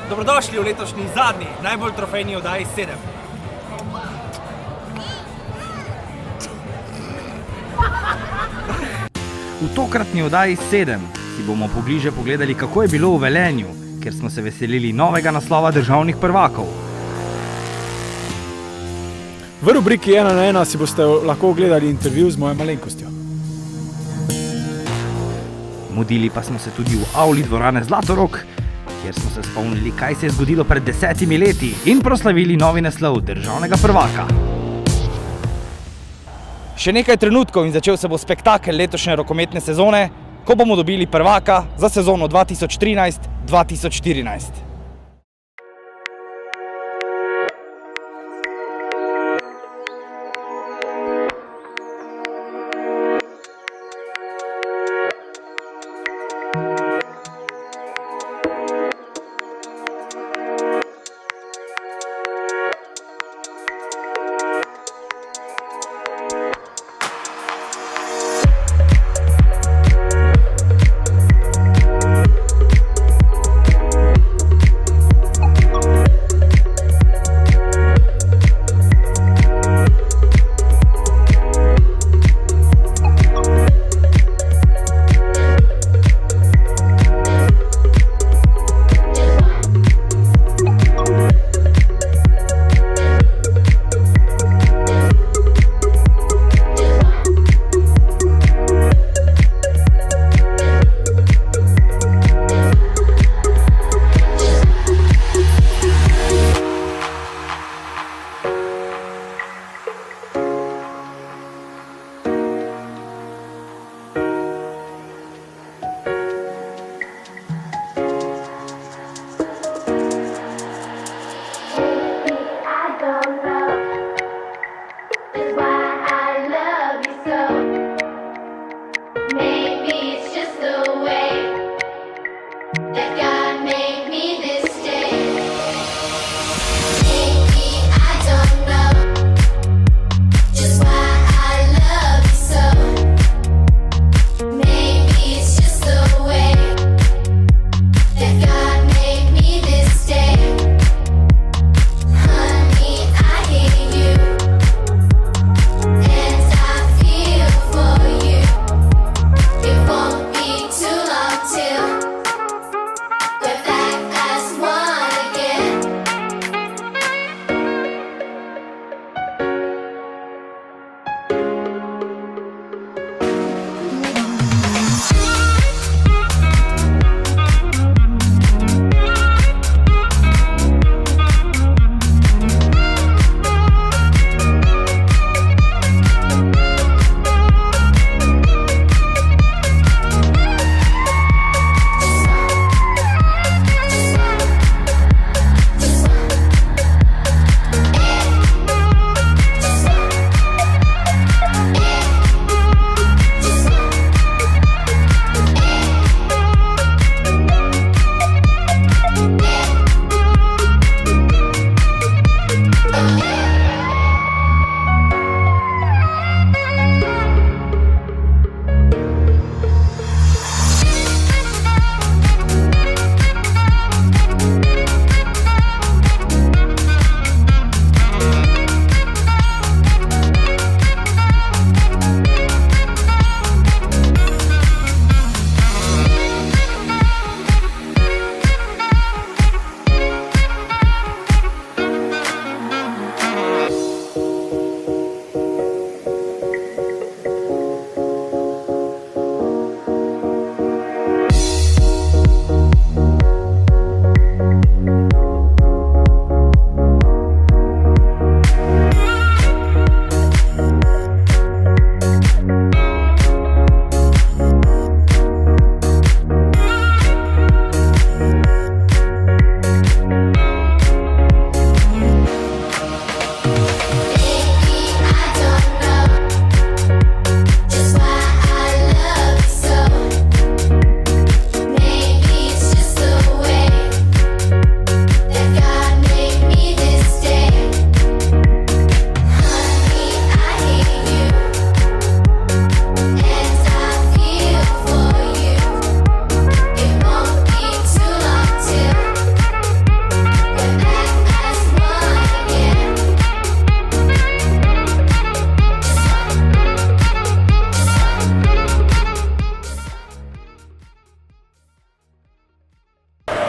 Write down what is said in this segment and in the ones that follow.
Dobrodošli v letošnji zadnji, najbolj trofejni oddaji 7. V tokratni oddaji 7 si bomo pobliže pogledali, kako je bilo v Velenju, ker smo se veselili novega naslova državnih prvakov. V rubriki 1 na 1 si boste lahko ogledali intervju z mojo malenkostjo. Mudili pa smo se tudi v avli dvorane Zlatorog, kjer smo se spomnili, kaj se je zgodilo pred 10 leti in proslavili novi naslov državnega prvaka. Še nekaj trenutkov in začel se bo spektakel letošnje rokometne sezone, ko bomo dobili prvaka za sezono 2013-2014.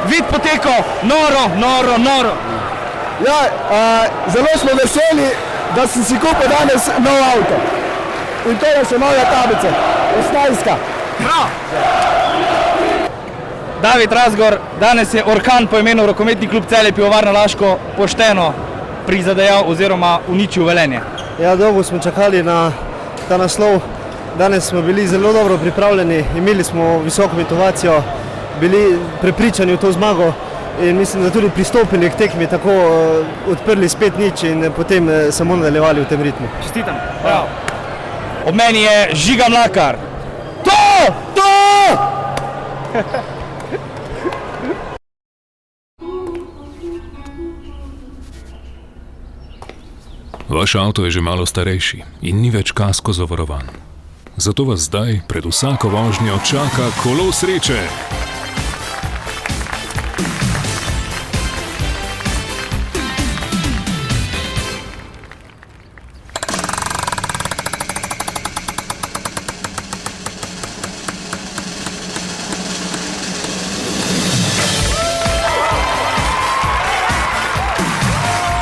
vid potekal noro. Ja, zelo smo veseli, da sem si kupil danes nov avto. In to je še nove tablice, 18. David Razgor, danes je orkan po imenu rokometni klub Celje Pivovarna Laško pošteno prizadejal oziroma uničil Velenje. Ja, dolgo smo čakali na ta naslov. Danes smo bili zelo dobro pripravljeni, imeli smo visoko motivacijo, bili prepričani v to zmago in mislim, da tudi pristopili k tekmi tako odprli spet nič in potem samo nadaljevali v tem ritmu. Čestitam. Bravo. Ob meni je Žiga Mlakar. To! Vaš avto je že malo starejši in ni več kasko zavarovan. Zato vas zdaj pred vsako vožnjo čaka kolo sreče.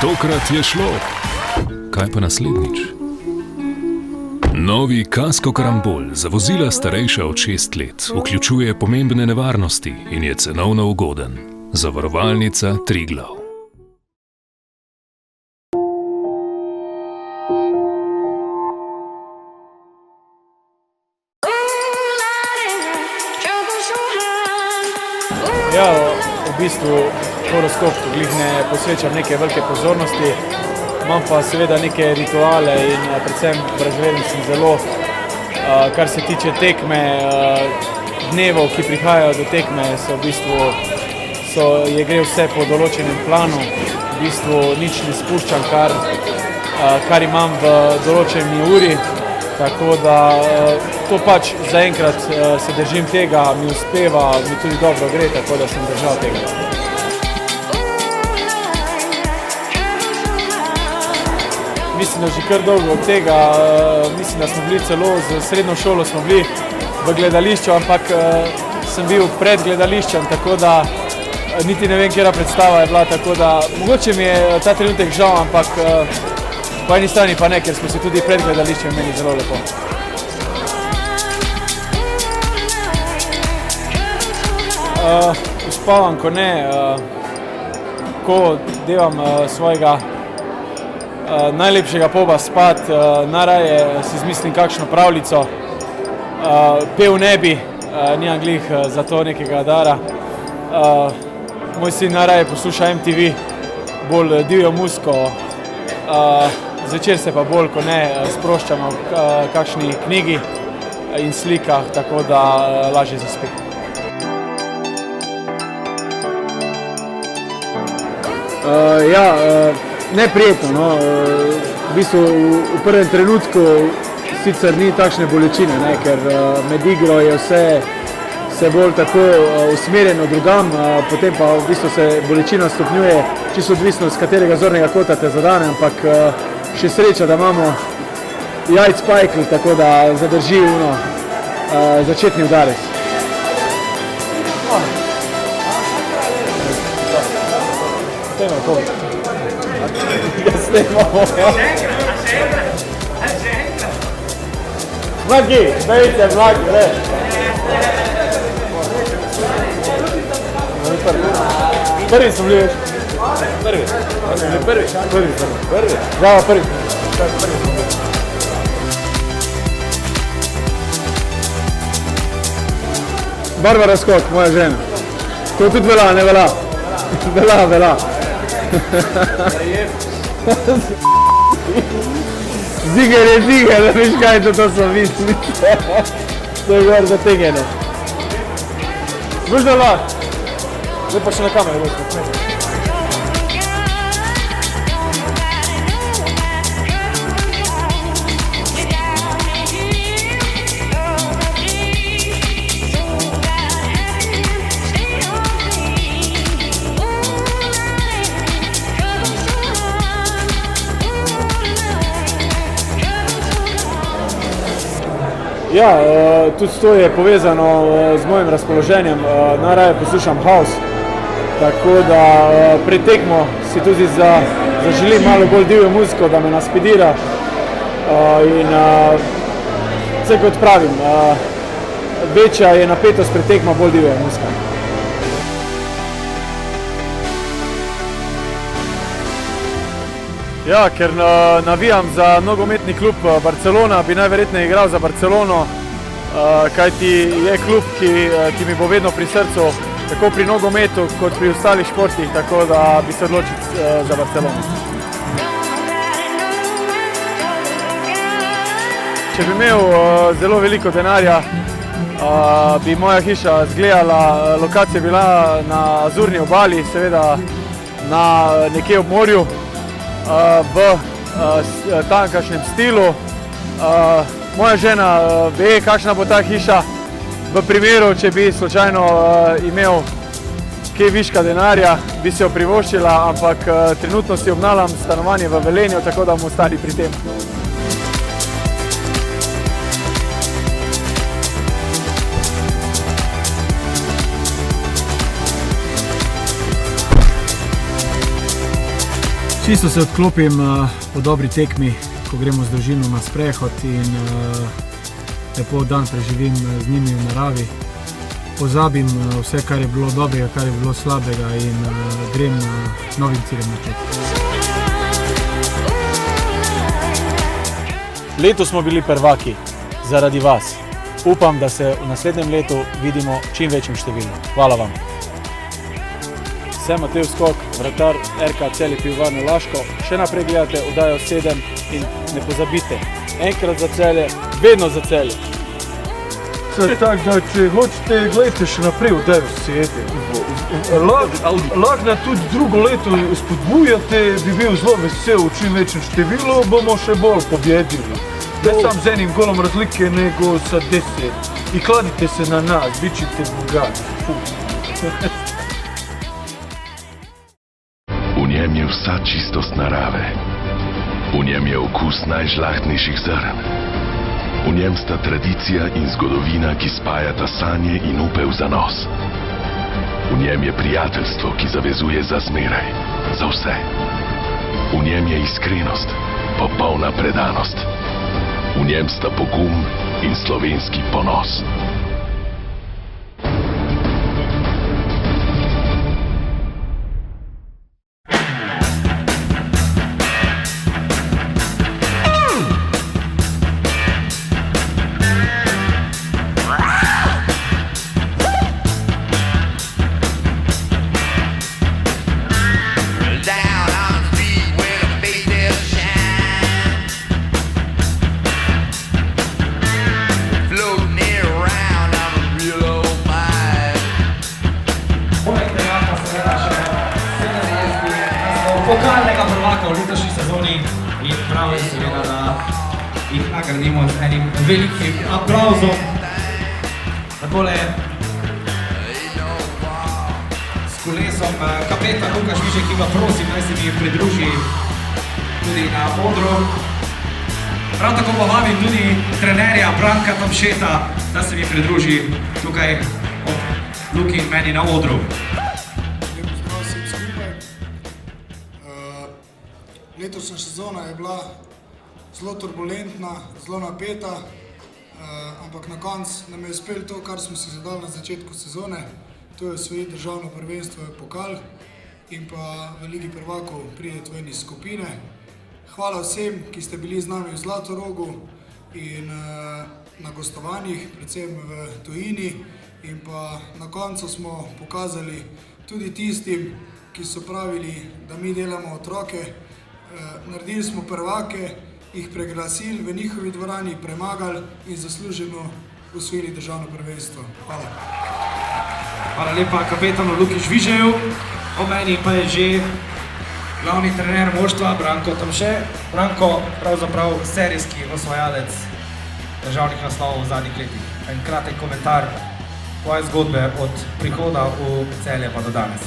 Tokrat je šlo. Kaj pa naslednjič? Novi Kasko Karambol za vozila starejša od 6 let vključuje pomembne nevarnosti in je cenovno ugoden. Zavarovalnica Triglav. Ja, v bistvu horoskop glih ne posvečam neke velike pozornosti. Imam pa seveda neke rituale in predvsem razveden sem zelo, kar se tiče tekme, dnevov, ki prihajajo do tekme, so v bistvu gre vse po določenem planu, v bistvu nič ne spuščam, kar imam v določeni uri, tako da to pač zaenkrat se držim tega, mi uspeva, mi tudi dobro gre, tako da sem držal tega. Mislim, da že kar dolgo od tega, mislim, da smo bili celo z srednjo šolo smo bili v gledališču, ampak sem bil pred gledališčem, tako da niti ne vem, kjera predstava je bila, tako da mogoče mi je ta trenutek žal, ampak po eni strani pa ne, ker smo se tudi pred gledališčem imeli zelo lepo. Uspavam, ko ne, ko delam svojega najlepšega poba spat, najraje si izmislim kakšno pravljico, pev ne bi, nimam glih za to nekega dara. Moj sin najraje posluša MTV, bolj divjo muziko, zvečer se pa bolj, ko ne, sproščamo v kakšni knjigi in slikah, tako da lažje zaspi. Neprijetno, no. V bistvu v prvem trenutku sicer ni takšne bolečine, ne, ker med igro je vse bolj tako usmerjeno drugam, potem pa v bistvu se bolečina stopnjuje, čisto odvisno z katerega zornega kota te zadane, ampak še sreča, da imamo jajc pajkl, tako da zadrži začetni udarec. Stemamo to. Ja, snemamo, ja. Še enkrat. Mlaki, smejte, mlaki, ne. Prvi smo bili već. Prvi. Zdravo, prvi. Barbara Skok, moja žena. To tudi vela, ne vela. Vela. Ziger, da veš kaj to so misli. To je gor zategene. Možda lahko. Zdaj pa še na kameru. Ja, tudi to je povezano z mojim razpoloženjem. Najraje poslušam house Tako da pred tekmo si tudi zaželim malo bolj divjo muziko, da me naspidira. In vse kot pravim, večja je napetost pred tekmo, bolj divja je muzika. Ja, ker navijam za nogometni klub Barcelona, bi najverjetneje igral za Barcelono, kajti je klub, ki mi bo vedno pri srcu, tako pri nogometu kot pri ostalih športih, tako da bi se odločil za Barcelono. Če bi imel zelo veliko denarja, bi moja hiša izgledala, lokacija bila na Azurni obali, seveda nekje ob morju, v tamkajšnjem stilu. Moja žena ve, kakšna bo ta hiša. V primeru, če bi slučajno imel kaj viška denarja, bi se jo privoščila, ampak trenutno si obnavljam stanovanje v Velenju, tako da bomo ostali pri tem. Čisto se odklopim po dobri tekmi, ko gremo z družino na sprehod in lepo dan preživim z njimi v naravi. Pozabim vse, kar je bilo dobrega, kar je bilo slabega in grem novim ciljem naprej. Letos smo bili prvaki zaradi vas. Upam, da se v naslednjem letu vidimo čim večjim številom. Hvala vam. Sem Matej Skok, vratar RK Celje Pivovarne Laško. Še naprej gledate oddajo 7 in ne pozabite, enkrat za Celje, vedno za Celje. Tako da, če hočete, gledajte še naprej oddajo 7. Lahko tudi drugo leto spodbujate, bi bil zelo vesel v čim večjem številu, bomo še bolj pobjedili. Ne sam z enim golom razlike, nego sa 10. I kladite se na nas, bit ćete bogati. V njem je vsa čistost narave, v njem je okus najžlahtnejših zrn, v njem sta tradicija in zgodovina, ki spajata sanje in upe v zanos. V njem je prijateljstvo, ki zavezuje za zmeraj, za vse. V njem je iskrenost, popolna predanost. V njem sta pogum in slovenski ponos. Pokalnega prvaka v letošnji sezoni in prav je seveda, da jih nagradimo z enim velikim aplavzom. Takole s kolesom kapetan Lukaš Višek, ki ga prosim, naj se mi pridruži tudi na odru. Prav tako pa vabim tudi trenerja Branka Tomšeta, da se mi pridruži tukaj ob Luki in meni na odru. Letošnja sezona je bila zelo turbulentna, zelo napeta, ampak na koncu nam je uspelo to, kar smo si zadali na začetku sezone. To je osvojiti državno prvenstvo, pokal in pa v Ligi prvakov priti v eni skupine. Hvala vsem, ki ste bili z nami v Zlatorogu in na gostovanjih, predvsem v tujini. In pa na koncu smo pokazali tudi tistim, ki so pravili, da mi delamo otroke. Naredili smo prvake, jih preglasili v njihovi dvorani, premagali in zasluženo osvojili državno prvenstvo. Hvala. Hvala lepa kapetanu Luki Žvižeju. O meni pa je že glavni trener moštva Branko Tomše. Branko, pravzaprav serijski osvajalec državnih naslovov v zadnjih letih. En kratek komentar tvoje zgodbe od prihoda v Celje pa do danes.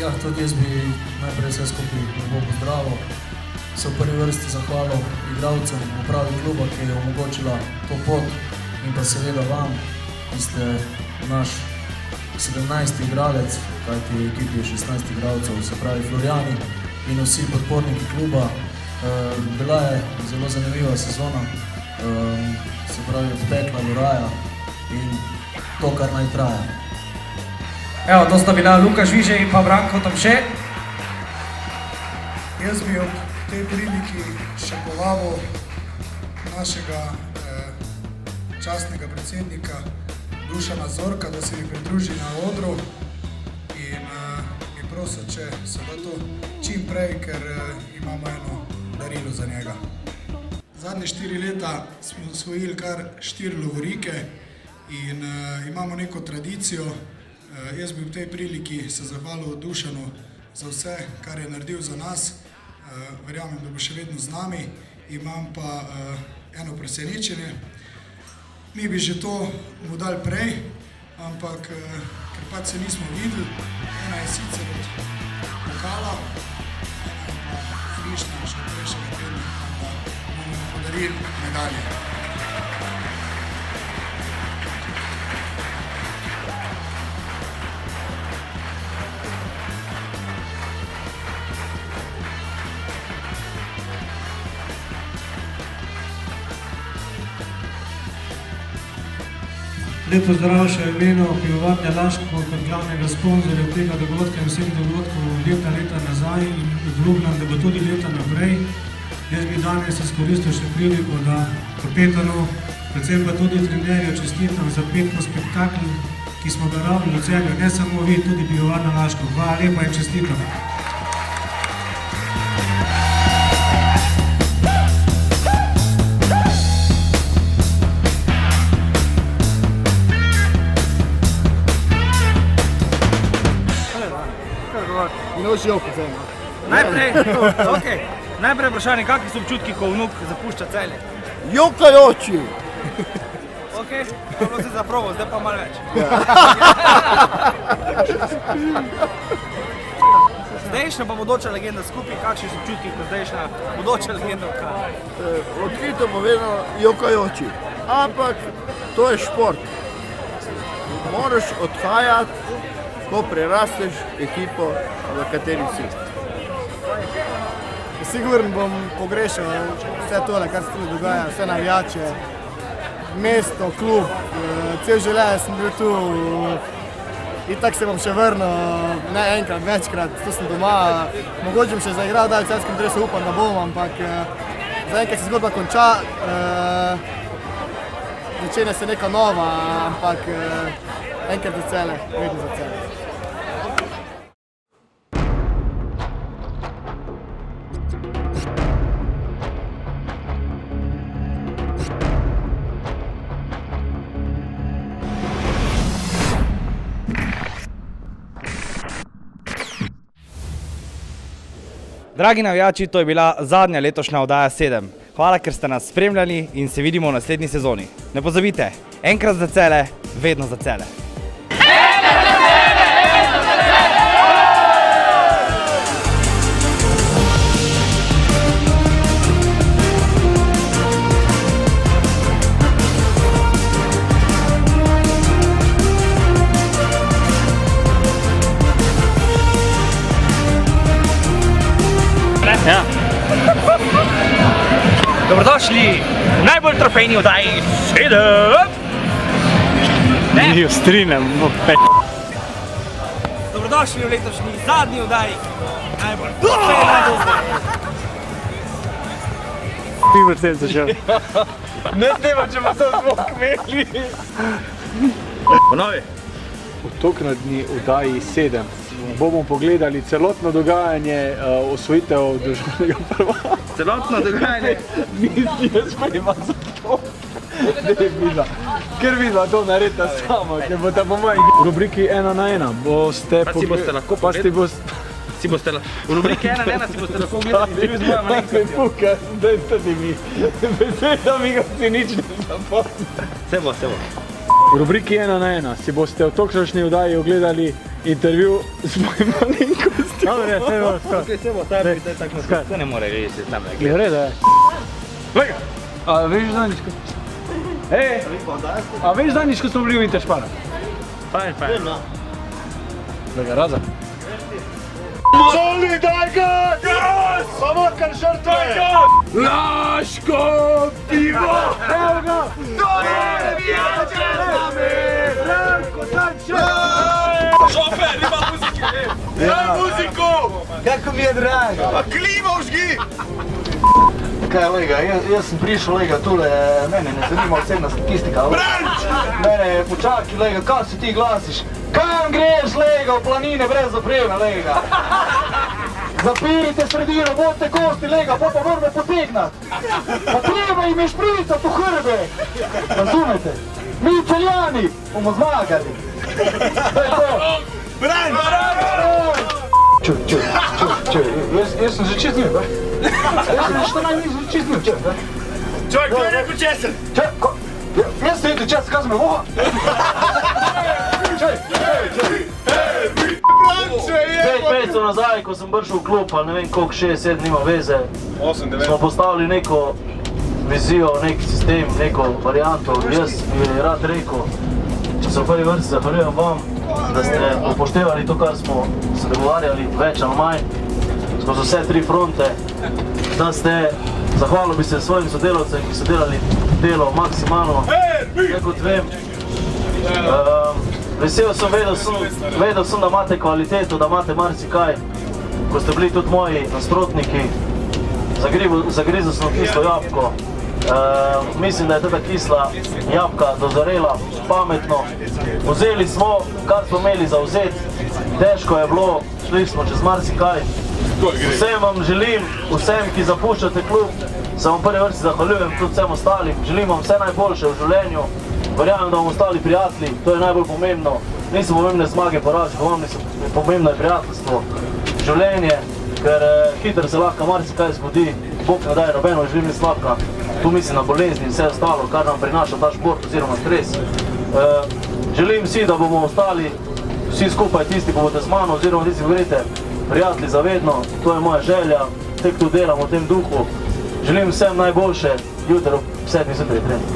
Ja, tudi jaz bi najprej vse skupaj lepo pozdravil. Se v prvi vrsti zahvalil igralcem, upravi kluba, ki je omogočila to pot in pa seveda vam, ki ste naš 17. igralec, kajti v ekipi je 16 igralcev, se pravi Florjani in vsi podporniki kluba. Bila je zelo zanimiva sezona, se pravi od pekla do raja in to, kar naj traja. Evo, to sta bila Luka Žvižej in pa Branko Tamše. Jaz bi ob tej priliki še povabil našega častnega predsednika Dušana Zorka, da se mi pridruži na odru in bi prosil, če se da to čim prej, ker imamo eno darilo za njega. Zadnje 4 leta smo osvojili kar 4 lovorike in imamo neko tradicijo. Jaz bi v tej priliki se zahvalil Dušanu za vse, kar je naredil za nas. Verjamem, da bo še vedno z nami. Imam pa eno presenečenje. Mi bi že to mu dali prej, ampak ker pač se nismo videli, ena je sicer od pokala, ena je pa frišna še od prejšnjega tedna, da bomo podarili medalje. Lep pozdrav še v imenu Pivovarne Laško kot glavnega sponzorja tega dogodka in vseh dogodkov leta nazaj in obljubljam, da bo tudi leta naprej. Jaz bi danes izkoristil še priliko, da kapetanu, predvsem pa tudi trenerju čestitam za petko spektakl, ki smo ga rabili v Celju, ne samo vi, tudi Pivovarna Laško. Hvala lepa in čestitam. Najprej vprašanje, kakšni so občutki, ko vnuk zapušča Celje? Jokajoči! Ok, to bilo se za probo, zdaj pa malo več. Zdajšnja pa bodoča legenda skupaj, kakšni so občutki, ko zdajšnja bodoča legenda odhaja? Odkrito povedano, jokajoči. Ampak to je šport. Moraš odhajati, ko prerasteš ekipo, v kateri si. Sigurno bom pogrešal vse tole, kar se tu dogaja, vse navijače, mesto, klub, cel življenje sem bil tu. Itak se bom še vrnil, ne enkrat, večkrat, tu sem doma. Mogoče bom še zaigral, da v celskem dresu upam, da bom, ampak zaenkrat se zgodba konča. Začenja se neka nova, ampak enkrat za Celje, vedno za Celje. Dragi navijači, to je bila zadnja letošnja oddaja 7. Hvala, ker ste nas spremljali in se vidimo v naslednji sezoni. Ne pozabite, enkrat za Celje, vedno za Celje. Ja. Dobrodošli v najbolj trofejni oddaji 7. Mi jo strinem, Dobrodošli v letošnji zadnji oddaji najbolj trofejni oddaji. Pivo sem začel. Ne snema, če pa so zvok imeli. Ponovi. V tokratni oddaji 7 bomo pogledali celotno dogajanje osvojitev državnega prvaka. Celotno dogajanje? Nisi jaz sprejema za to. Ker vidva to naredita sama, ker bo ta po moji v rubriki 1 na 1 boste... Pa si boste lahko pogledali. V rubriki 1 na 1 si boste lahko gledali intervju z mojo malenkosti. Fuka, daj stati mi. Besedami ga si nič ne zapomni. Se bo. V rubriki 1 na 1 si boste v tokratni oddaji ogledali intervju z mojim malenkostim. Dobre, se bo, to ne more reči tam. Glede, da je. Lega, a veš zadnjič, ko... A veš zadnjič, ko smo bili v Interšpara? Fajn. Da ga raza. Zoli, daj ga! Samo kar žrtve! Laško pivo! Evo ga! Dole vijače z nami! Branko Tanče! Šofer, ima muzike! Daj muziko! Kako mi je drago. A klima vžgi! Kaj, lega, jaz sem prišel, lega, tule, mene ne zanima osebna statistika. Branč! Mene, počakaj, lega, kaj se ti glasiš? Kam greš, lega, v planine brez opreme, lega? Zapirite sredino, bodite kosti, lega, pa moramo potegnat. Pa treba jim je špricati v hrbe. Razumete? Mi Celjani bomo zmagali. To je to. Branč! Čuj, jaz sem že čist njim, ba? Jaz sem što najniž že čist njim, čuj, ba? Čoj, kdo je rekel česen? Čuj, ko? Jaz sem rekel česen, kaj sem me voha? Čuj. Branče, je! 5 mesecev nazaj, ko sem prišel v klub, ali ne vem koliko, 6-7, nima veze, smo postavili neko vizijo, nek sistem, neko varianto. Jaz bi rad rekel, če se v prvi vrsti zahvaljujem vam, da ste upoštevali to, kar smo se dogovarjali, več ali manj, skozi vse 3 fronte, da ste, zahvalil bi se svojim sodelavcem, ki so delali delo maksimalno, kot vem. Vesel sem, vedel sem, da imate kvaliteto, da imate marsikaj, ko ste bili tudi moji nasprotniki, zagrizel sem kislo jabko. Mislim, da je teda kisla jabka dozorela pametno. Vzeli smo, kar smo imeli za vzeti, težko je bilo, šli smo čez marsikaj. Vsem vam želim, vsem, ki zapuščate klub, se vam v prvi vrsti zahvaljujem, tudi vsem ostalim. Želim vam vse najboljše v življenju. Verjamem, da bomo ostali prijatelji, to je najbolj pomembno. Niso pomembne zmage, poraži, pomembno je prijateljstvo, življenje, ker hitro se lahko marsikaj zgodi. Bog ne daje, nobeno živim ni slabka. Tu mislim na bolezni in vse ostalo, kar nam prinaša ta šport oziroma stres. Želim si, da bomo ostali vsi skupaj tisti, ko boste z mano oziroma tisti, ko greste prijatelji za vedno. To je moja želja, tek tu delam v tem duhu. Želim vsem najboljše, jutro ob 7 zjutraj trening.